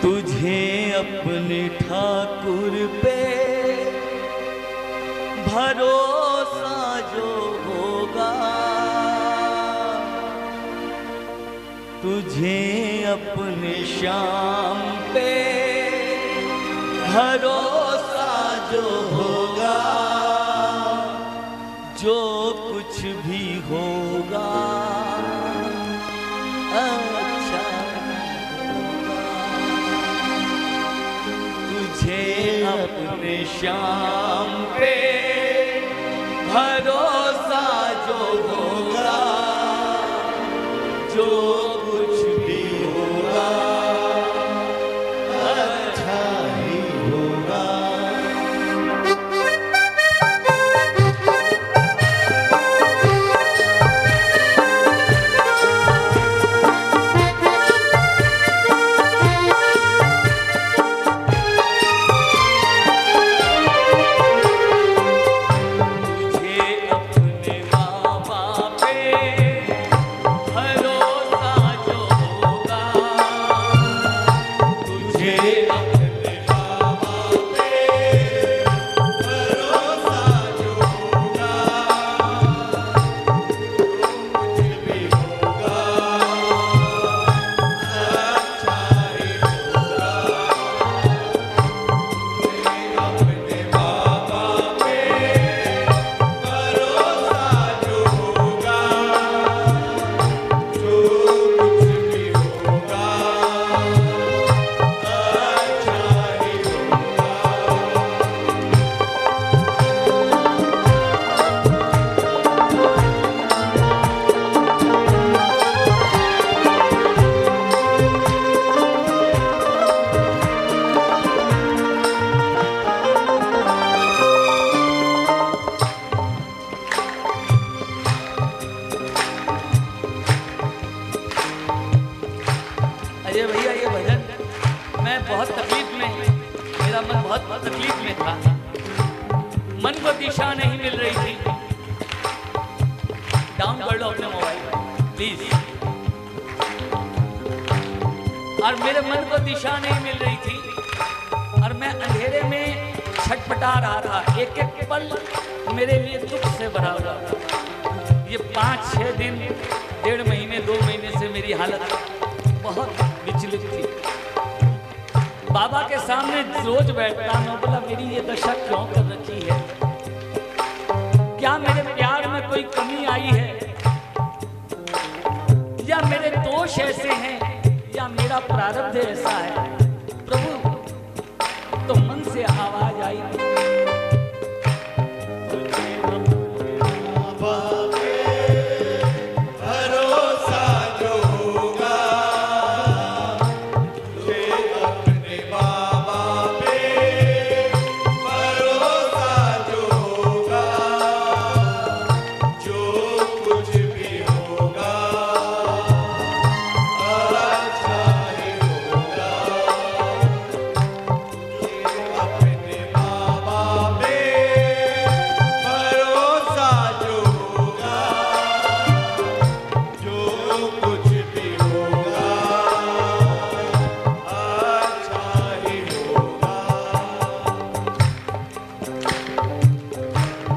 तुझे अपने ठाकुर पे भरोसा जो होगा, तुझे अपने श्याम पे भरोसा जो होगा, जो कुछ भी होगा अच्छा होगा। तुझे अपने श्याम पे भरोसा जो होगा, जो कुछ भी होगा अच्छा ही होगा। तकलीफ में था, मन को दिशा नहीं मिल रही थी। डाउन कर लो अपने मोबाइल प्लीज। और मेरे मन को दिशा नहीं मिल रही थी और मैं अंधेरे में छटपटा रहा था। एक एक पल मेरे लिए दुख से भरा हुआ था। ये 5-6 दिन, 1.5 महीने, 2 महीने से मेरी हालत बहुत विचलित थी। बाबा के सामने रोज बैठता मैं, बोला मेरी ये दशा क्यों कर रखी है? क्या मेरे प्यार में कोई कमी आई है, या मेरे दोष ऐसे हैं, या मेरा प्रारब्ध ऐसा है? प्रभु, तो मन से आवाज आई,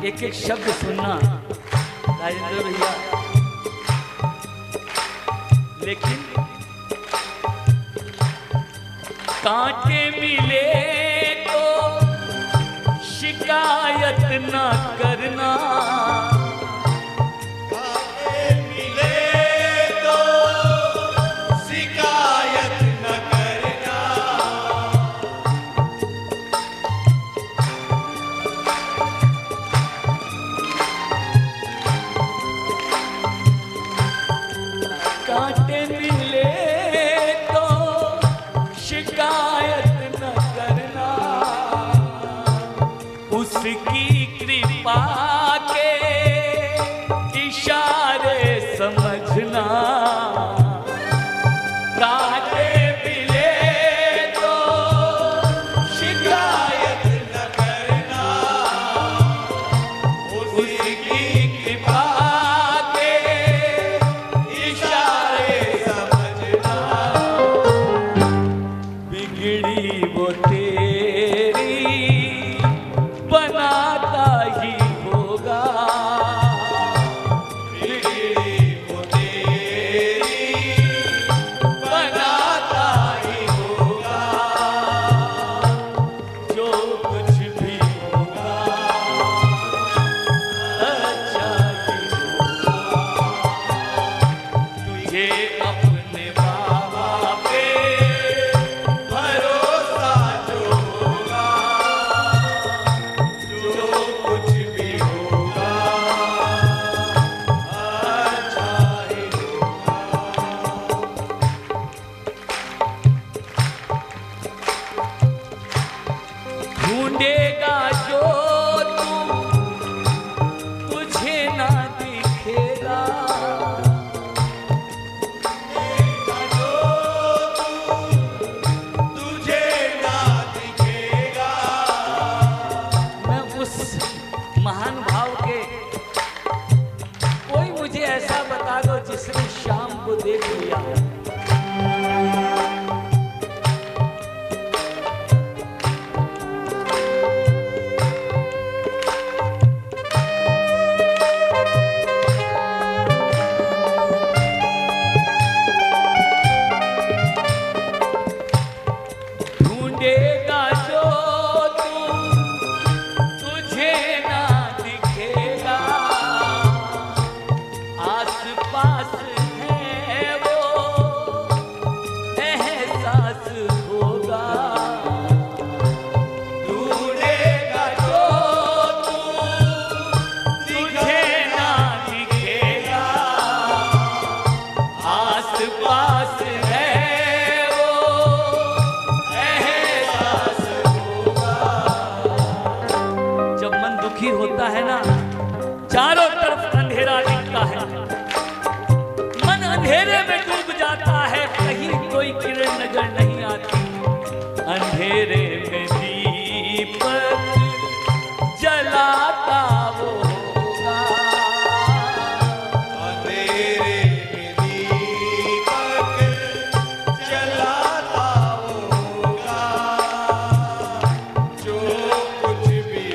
एक एक शब्द सुनना राजेंद्र भैया, लेकिन कांटे मिले तो शिकायत ना करना, कांटे मिले तो शिकायत ना करना। कांटे मिले तो शिकायत न करना, उसकी कृपा के इशारे समझना। कांटे मिले तो शिकायत न करना, उसकी कृपा के इशारे कीजिए अपने बाबा पे भरोसा, जो होगा जो कुछ भी होगा अच्छा ही होगा। ढूंढेगा जो तू तुझे ना दिखेगा, तुझे ना दिखेगा। मैं उस महान भाव के कोई मुझे ऐसा बता दो जिसने शाम को देख लिया। ढूंढेगा जो तू तुझे ना दिखेगा, आस पास है वो एहसास होगा। ढूंढेगा जो तू तुझे ना दिखेगा, आस पास है होता है ना, चारों तरफ अंधेरा दिखता है, मन अंधेरे में डूब जाता है, कहीं कोई किरण नजर नहीं आती। अंधेरे में दीपक जलाता वो होगा, अंधेरे में दीपक जलाता वो होगा, जो कुछ भी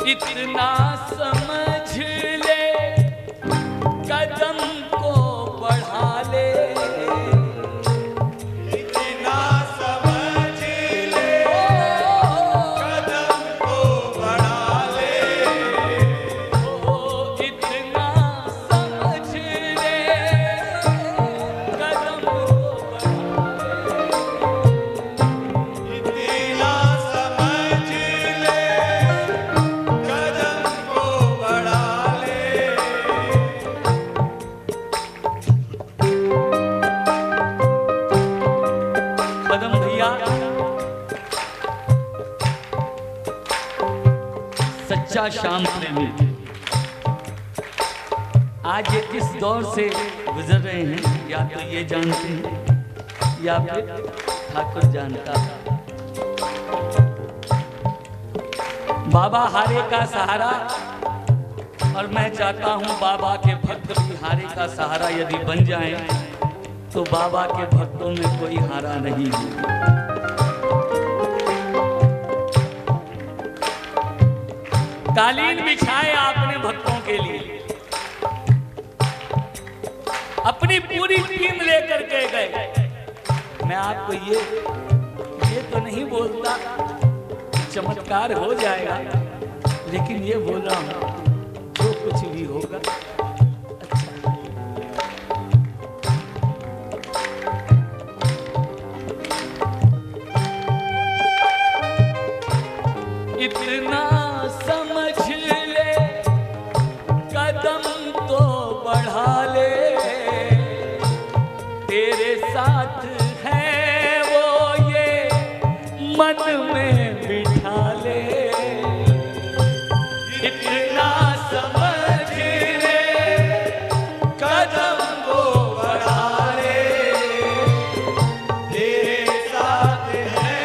इतना समझ ले, कदम को बढ़ा ले, इतना समझ ले, कदम को बढ़ा ले, इतना समझ ले, कदम को बढ़ा ले, कदम भैया सच्चा श्याम प्रेमी आज ये किस दौर से गुजर रहे हैं, या तो ये जानते हैं या फिर ठाकुर जानता है। बाबा हारे का सहारा, और मैं चाहता हूं बाबा के भक्त भी हारे का सहारा यदि बन जाएं तो बाबा के भक्तों में कोई हारा नहीं है। कालीन बिछाए आपने भक्तों के लिए, अपनी पूरी टीम लेकर के गए। मैं आपको ये तो नहीं बोलता चमत्कार हो जाएगा, लेकिन ये बोल रहा हूं जो कुछ भी होगा अच्छा। इतना समझ ले, कदम तो बढ़ा ले, तेरे साथ है वो ये मन में बिठा ले। इतना समझ ले, कदम को बढ़ा ले, तेरे साथ है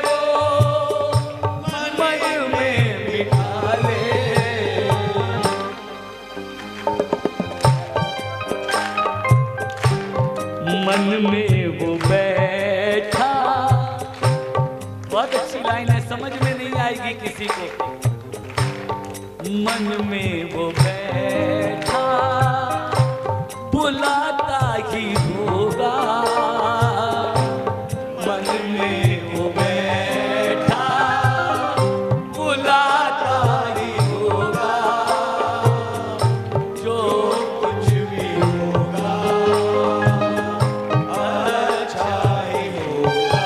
वो मन में बिठा लाइन है, समझ में नहीं आएगी किसी को। मन में वो बैठा बुलाता ही होगा, मन में वो बैठा बुलाता ही होगा, जो कुछ भी होगा अच्छा ही होगा।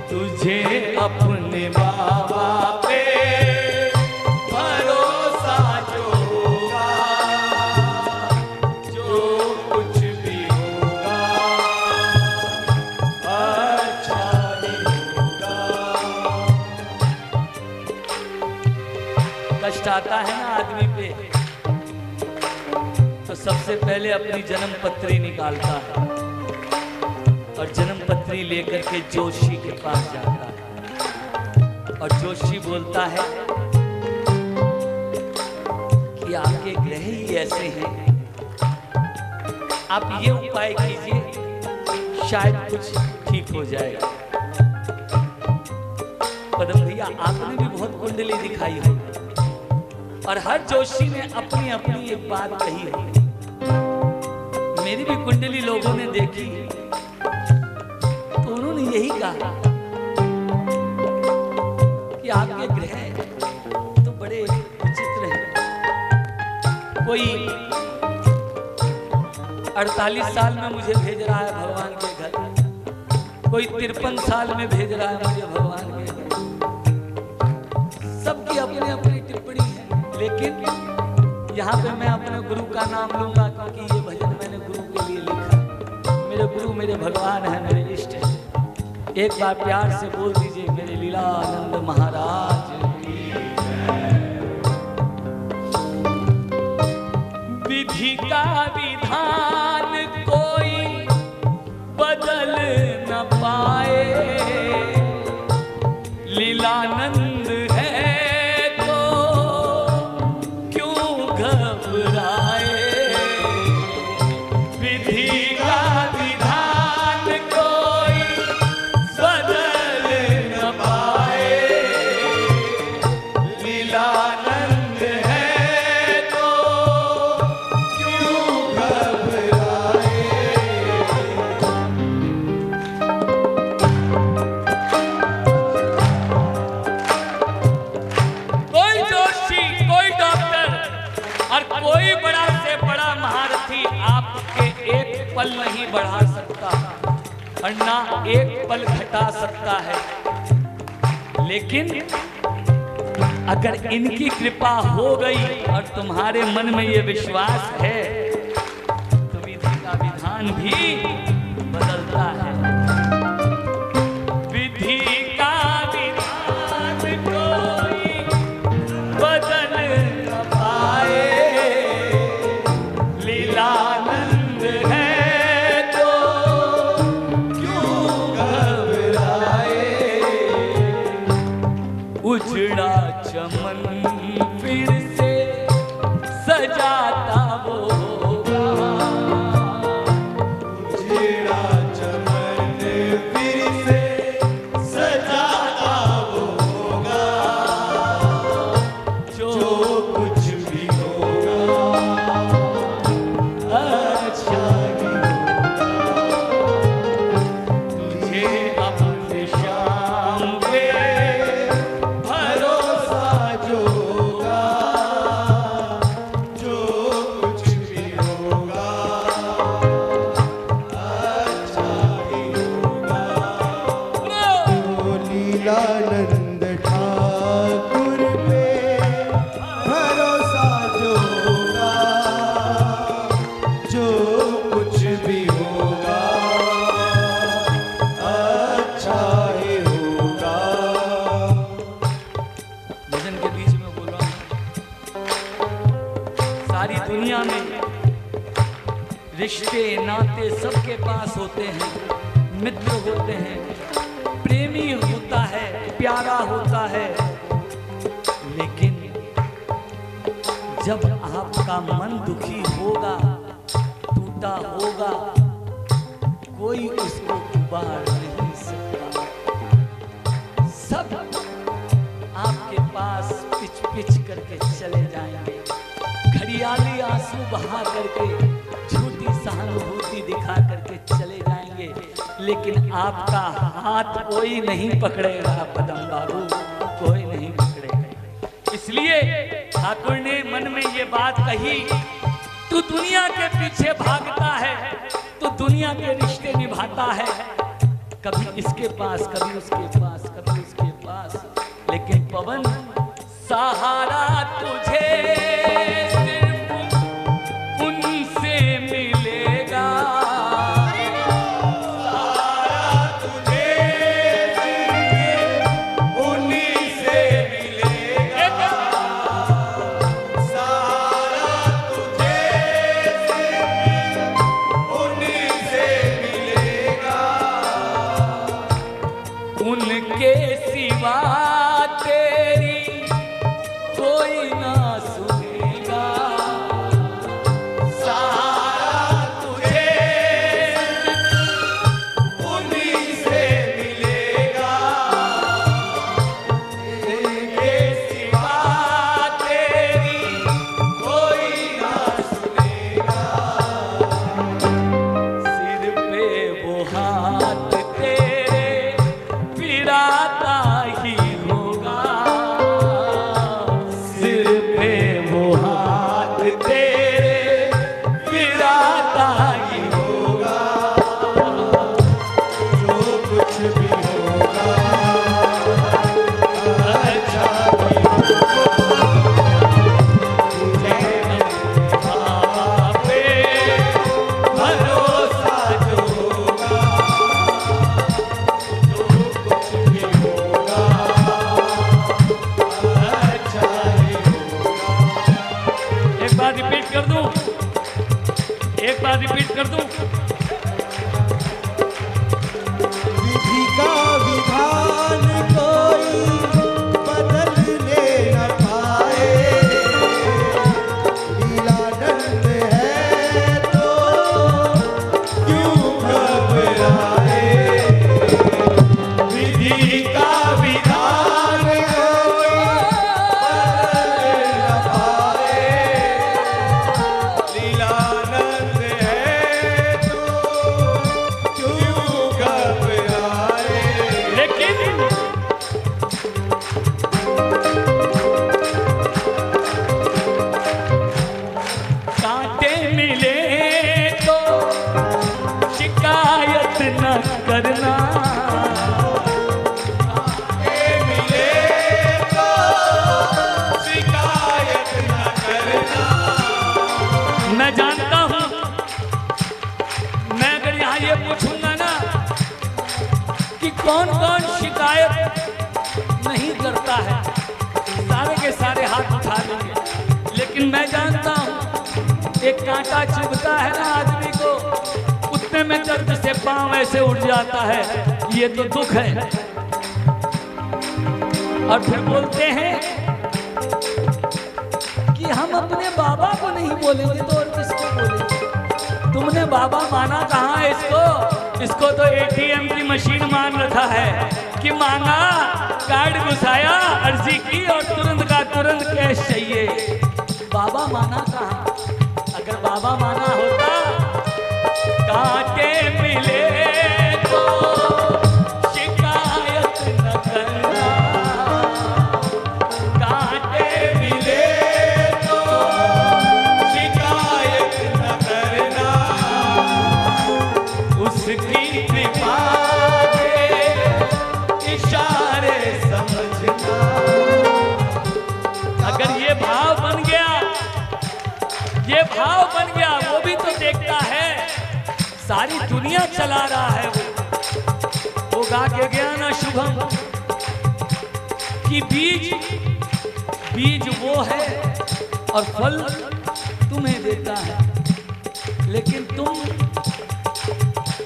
तुझे अपने बाबा पे भरोसा जो होगा, जो कुछ भी होगा अच्छा ही होगा। कष्ट आता है ना आदमी पे, तो सबसे पहले अपनी जन्म पत्री निकालता है और जन्म पत्री लेकर के जोशी के पास जाता है और जोशी बोलता है कि आपके ग्रह ही ऐसे हैं, आप ये उपाय कीजिए, शायद कुछ ठीक हो जाएगा। पदम भैया आपने भी बहुत कुंडली दिखाई हो और हर जोशी ने अपनी अपनी एक बात कही है। मेरी भी कुंडली लोगों ने देखी तो उन्होंने यही कहा कि आपके ग्रह तो बड़े विचित्र हैं। कोई 48 साल में मुझे भेज रहा है भगवान के घर, कोई 53 साल में भेज रहा है मुझे भगवान के घर। सबकी अपनी अपनी टिप्पणी है, लेकिन यहाँ पे मैं अपने गुरु का नाम लूंगा क्योंकि ये भजन मैंने गुरु के लिए लिखा। मेरे गुरु मेरे भगवान हैं, मेरे इष्ट हैं। एक बार प्यार से बोल दीजिए मेरे लीलानंद महाराज की जय। विधि का विधान कोई बदल न पाए, लीलानंद है तो क्यों घबराए। विधि का विधान कोई बदल न पाए, लीलानंद है तो क्यों घबराए। कोई जोशी, कोई डॉक्टर और कोई बड़ा से बड़ा महारथी आपके एक पल नहीं बढ़ा सकता और ना एक पल घटा सकता है, लेकिन अगर इनकी कृपा हो गई और तुम्हारे मन में ये विश्वास है तो विधि का विधान भी बदलता है। विधि का विधान कोई बदल न पाए, लीलानंद है तो क्यों घबराए। उजड़ा चमन फिर से सजाता वो होगा, उजड़ा चमन फिर से सजाता वो होगा, जो कुछ भी होगा अच्छा ही होगा। तुझे अपने श्याम पे भरोसा जो होगा, जो कुछ भी होगा अच्छा ही होगा। लीलानंद ठाकुर पे भरोसा जो होगा, जो कुछ भी होगा अच्छा ही होगा। भजन के बीच में बोल रहा हूं, सारी दुनिया में रिश्ते नाते सबके पास होते हैं, मित्र होते हैं, प्रेमी होता है, प्यारा होता है, लेकिन जब आपका मन दुखी होगा, टूटा होगा, कोई उसको उबार नहीं सकता। सब आपके पास पिच पिच करके चले जाएंगे, घड़ियाली आंसू बहा करके, झूठी सहानुभूति दिखा करके चले जाएंगे, लेकिन आपका हाथ कोई नहीं पकड़ेगा पदम बाबू, कोई नहीं पकड़ेगा। इसलिए ठाकुर ने मन में ये बात कही, तू दुनिया के पीछे भागता है, तू दुनिया के रिश्ते निभाता है, कभी इसके पास, कभी उसके पास, कभी उसके पास, लेकिन पवन सहारा तुझे सिर्फ उनसे मिलेगा, सहारा तुझे सिर्फ उन्हीं से मिलेगा, सहारा तुझे सिर्फ उन्हीं से मिलेगा, उनके सिवा तेरी कोई ना सुनेगा, सहारा तुझे उन्हीं से मिलेगा, उनके सिवा तेरी कोई ना सुनेगा, सिर पे वो हाथ तेरे फिराता ही होगा, सिर पे वो हाथ तेरे फिराता ही होगा, जो कुछ भी होगा अच्छा भी तुझे बाबा पे भरोसा जो होगा, जो कुछ भी होगा अच्छा ही होगा। एक बार रिपीट कर दूं, एक बार रिपीट कर दूं, विधि का विधान कोई बदलने न पाए, लीलानंद है तो क्यों घबराए, विधि का विधान कोई बदल न पाए, लीलानंद है तो क्यों घबराए। लेकिन कांटे मिले तो शिकायत न करना, मिले तो शिकायत न करना, मैं जानता हूं, मैं अगर यहाँ ये पूछूंगा ना कि कौन कौन शिकायत नहीं करता है, सारे के सारे हाथ उठा लेंगे, लेकिन मैं जानता हूं एक कांटा चुभता है ना आदमी को, उतने में दर्द से पांव ऐसे उठ जाता है, ये तो दुख है। और फिर बोलते हैं कि हम अपने बाबा को नहीं बोलेंगे तो और किसको बोलेंगे, तुमने बाबा माना कहाँ है इसको, इसको तो एटीएम की मशीन मान रखा है कि मांगा, कार्ड घुसाया, अर्जी की और तुरंत का तुरंत कैश चाहिए, बाबा माना कहाँ। अगर बाबा माना होता, कांटे मिले तो शिकायत न करना, कांटे मिले तो शिकायत न करना, उसकी कृपा के इशारे समझना। अगर ये भाव बन गया, ये भाव बन गया, वो भी तो देखता है, सारी दुनिया चला रहा है वो गा के गया ना शुभम कि बीज वो है और फल तुम्हें देता है, लेकिन तुम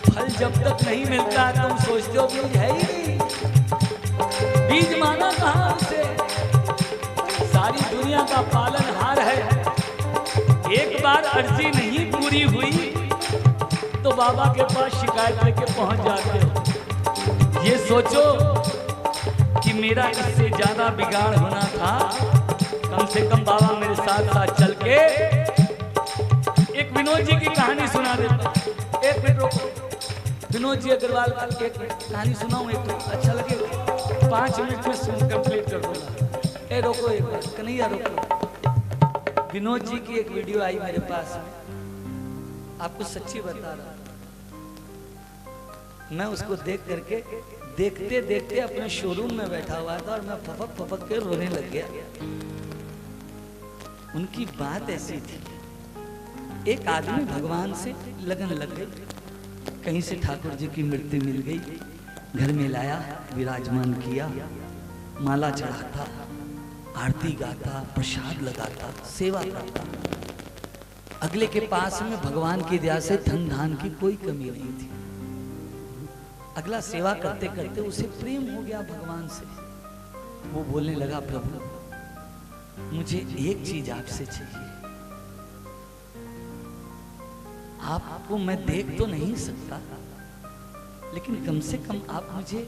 फल जब तक नहीं मिलता तुम सोचते हो बीज है ही नहीं, बीज माना कहाँ उसे, सारी दुनिया का पालनहार है। एक बार अर्जी नहीं पूरी हुई तो बाबा के पास शिकायत लेके पहुंच जाते हो। ये सोचो कि मेरा इससे ज्यादा बिगाड़ होना था, कम से कम बाबा मेरे साथ साथ चल के एक विनोद जी की कहानी सुना देता। एक मिनट रुको, विनोद जी अग्रवाल की एक कहानी सुनाऊं, एक तो अच्छा लगेगा, 5 मिनट में सुन कंप्लीट कर दूंगा। ए रोको, एक बार कन्हैया रोको। विनोद जी की एक वीडियो आई मेरे पास में, आपको सच्ची बता रहा हूं, मैं उसको देख करके देखते देखते अपने शोरूम में बैठा हुआ था और मैं फपक फपक के रोने लग गया। उनकी बात ऐसी थी, एक आदमी भगवान से लगन लग गई, कहीं से ठाकुर जी की मूर्ति मिल गई, घर में लाया, विराजमान किया, माला चढ़ाता, आरती गाता, प्रसाद लगाता, सेवा करता। अगले के पास में भगवान की दया से धन धान की कोई कमी नहीं थी। अगला सेवा करते करते उसे प्रेम हो गया भगवान से। वो बोलने लगा, प्रभु मुझे एक चीज आपसे चाहिए, आपको मैं देख तो नहीं सकता, लेकिन कम से कम आप मुझे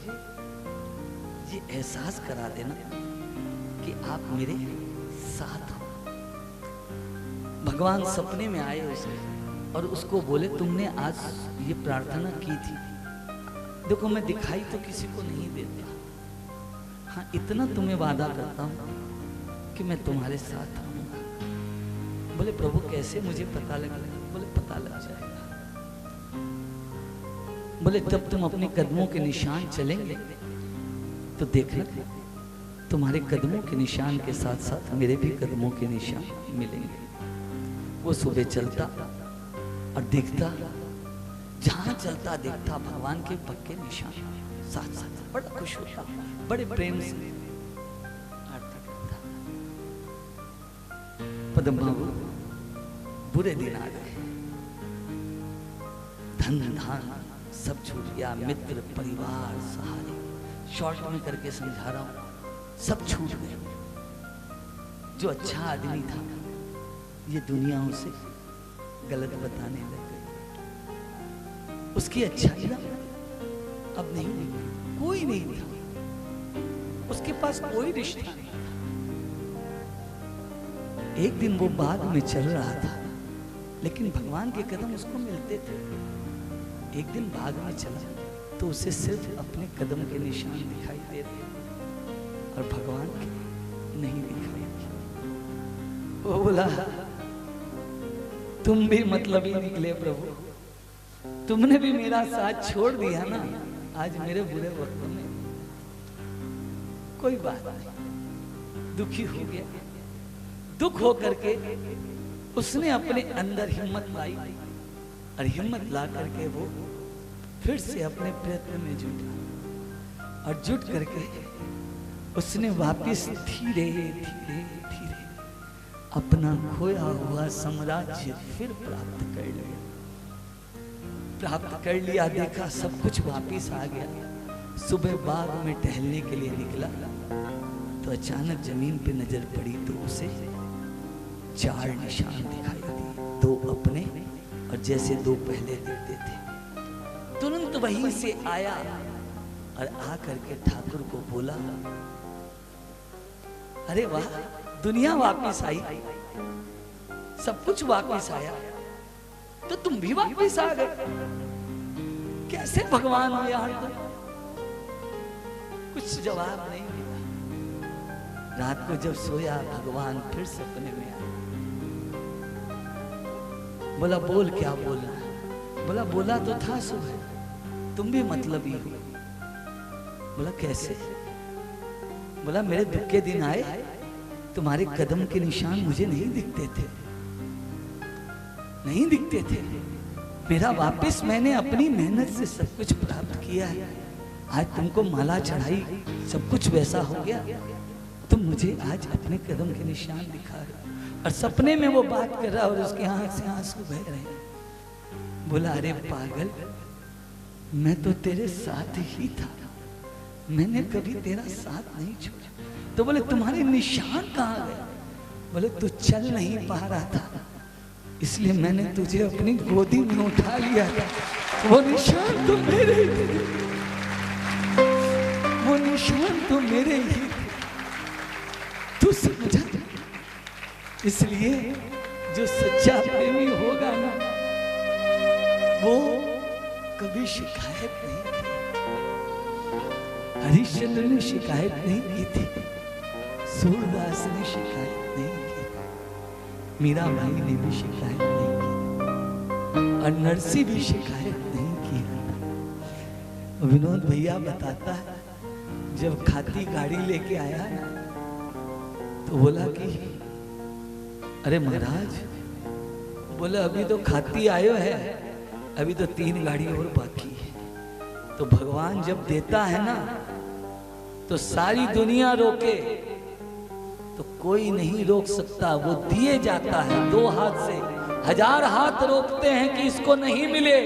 ये एहसास करा देना कि आप मेरे साथ हो। भगवान सपने में आए उसके और उसको बोले, तुमने आज ये प्रार्थना की थी, देखो मैं दिखाई तो किसी को नहीं देता, हाँ इतना तुम्हें वादा करता हूं कि मैं तुम्हारे साथ आऊंगा। बोले प्रभु कैसे मुझे पता लगेगा? बोले पता लग जाएगा। बोले जब तुम अपने कदमों के निशान चलेंगे तो देखना तुम्हारे कदमों के निशान के साथ साथ मेरे भी कदमों के निशान मिलेंगे। वो सुबह चलता और देखता, जहां चलता देखता भगवान के पक्के निशान साथ साथ, बड़ा खुश होता, बड़े प्रेम से आरती करता। पद्म बाबू बुरे दिन आ गए, धन धान सब छूट गया, मित्र परिवार सहारे, शॉर्ट में करके समझा रहा हूं, सब छूट गए। जो अच्छा आदमी था ये दुनिया उसे गलत बताने लग गई। उसकी अच्छाइयां अब नहीं, कोई नहीं था, उसके पास कोई रिश्ता नहीं था। एक दिन वो बाग में चल रहा था, लेकिन भगवान के कदम उसको मिलते थे। एक दिन बाग में चला तो उसे सिर्फ अपने कदम के निशान दिखाई दे रहे और भगवान के नहीं दिखाई। वो बोला, तुम भी मतलब ही निकले प्रभु, तुमने भी मेरा साथ छोड़ दिया ना आज मेरे बुरे वक्त में। कोई बात नहीं, दुखी हो गया। दुख हो करके उसने अपने अंदर हिम्मत लाई और हिम्मत ला करके वो फिर से अपने प्रयत्न में जुटा और जुट करके उसने वापस धीरे धीरे धीरे अपना खोया हुआ साम्राज्य फिर प्राप्त कर लिया। प्राप्त कर लिया, देखा सब कुछ वापस आ गया। सुबह बाग में टहलने के लिए निकला तो अचानक जमीन पे नजर पड़ी तो उसे 4 निशान दिखाई दिए, 2 अपने और जैसे 2 पहले दिखते थे। तुरंत वहीं से आया और आकर के ठाकुर को बोला, अरे वाह, दुनिया वापस आई, सब कुछ वापस आया, तो तुम भी वापस आ गए। कैसे भगवान हो यार तुम? कुछ जवाब नहीं मिला। रात को जब सोया भगवान फिर सपने में आए। बोला बोल क्या बोलना? बोला बोला तो था सुबह, तुम भी मतलब ही हो। बोला कैसे? बोला मेरे दुख के दिन आए, तुम्हारे कदम के निशान मुझे नहीं दिखते थे, नहीं दिखते थे। मेरा वापस मैंने अपनी मेहनत से सब कुछ प्राप्त किया है। आज तुमको माला चढ़ाई, सब कुछ वैसा हो गया, तुम मुझे आज अपने कदम के निशान दिखा रहे। और सपने में वो बात कर रहा और उसकी आंख से आंसू बह रहे। बोला अरे पागल, मैं तो तेरे साथ ही था, मैंने कभी तेरा साथ नहीं छोड़ा। तो बोले तुम्हारे निशान कहाँ गए? बोले तू चल नहीं पा रहा था, इसलिए मैंने तुझे अपनी गोदी में उठा लिया था। वो निशान तो मेरे थे, वो निशान निशान तो मेरे ही थे, तू समझा? इसलिए जो सच्चा प्रेमी होगा ना, वो कभी शिकायत नहीं की। हरिश्चंद्र ने शिकायत नहीं की थी, सूरदास ने शिकायत नहीं की, मीराबाई ने भी शिकायत नहीं की, और नरसी भी शिकायत नहीं की। विनोद भैया बताता है, जब खाती गाड़ी लेके आया ना, तो बोला कि अरे महाराज, बोले अभी तो खाती आयो है, अभी तो 3 गाड़ी और बाकी है। तो भगवान जब देता है ना, तो सारी दुनिया रोके तो कोई नहीं रोक सकता, वो दिए जाता है 2 हाथ से। 1000 हाथ रोकते हैं कि इसको नहीं मिले,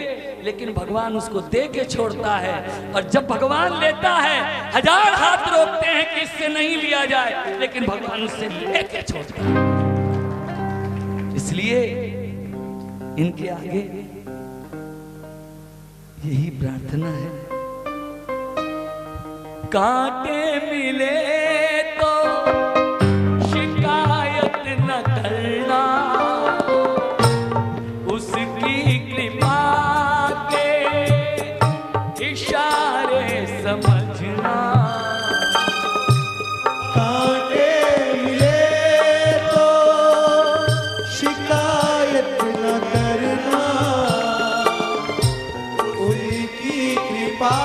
लेकिन भगवान उसको दे के छोड़ता है। और जब भगवान लेता है, 1000 हाथ रोकते हैं कि इससे नहीं लिया जाए, लेकिन भगवान उससे ले के छोड़ता है। इसलिए इनके आगे यही प्रार्थना है, कांटे मिले तो शिकायत न करना, उसकी कृपा के इशारे समझना। कांटे मिले तो शिकायत न करना, उनकी कृपा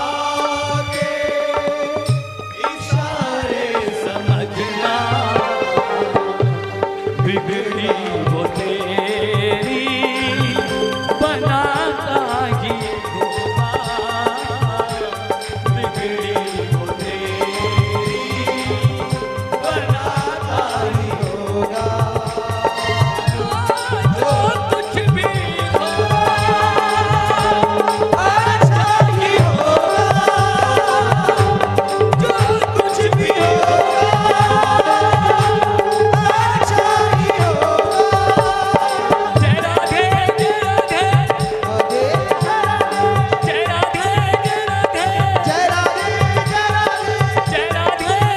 के इशारे समझना, बिगड़ी वो तेरी बनाता ही होगा, बिगड़ी वो तेरी बनाता ही होगा। जो कुछ भी होगा, अच्छा ही होगा, जो कुछ भी होगा, अच्छा ही होगा। जय राधे जय राधे, जय राधे जय राधे, जय राधे जय राधे, जय राधे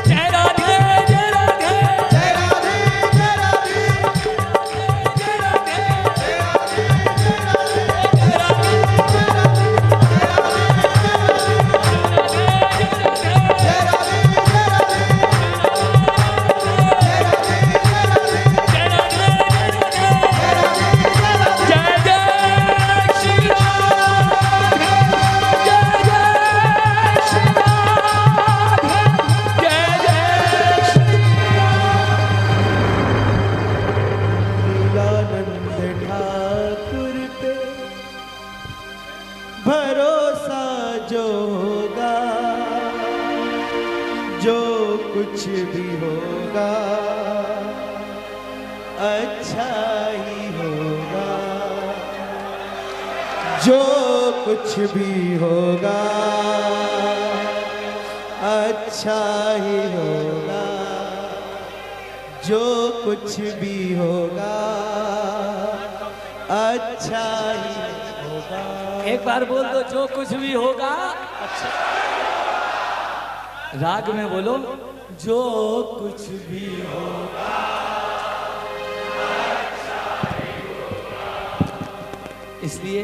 जय राधे, जय राधे जय राधे, जय राधे जय राधे, जय राधे जय राधे, जय राधे लीलानंद ठाकुर पे भरोसा जो होगा, जो कुछ भी होगा, अच्छा ही होगा। जो कुछ भी होगा, अच्छा ही होगा। जो कुछ भी होगा, अच्छा ही होगा। एक बार बोल दो, जो कुछ भी होगा। राग में बोलो, जो कुछ भी होगा। इसलिए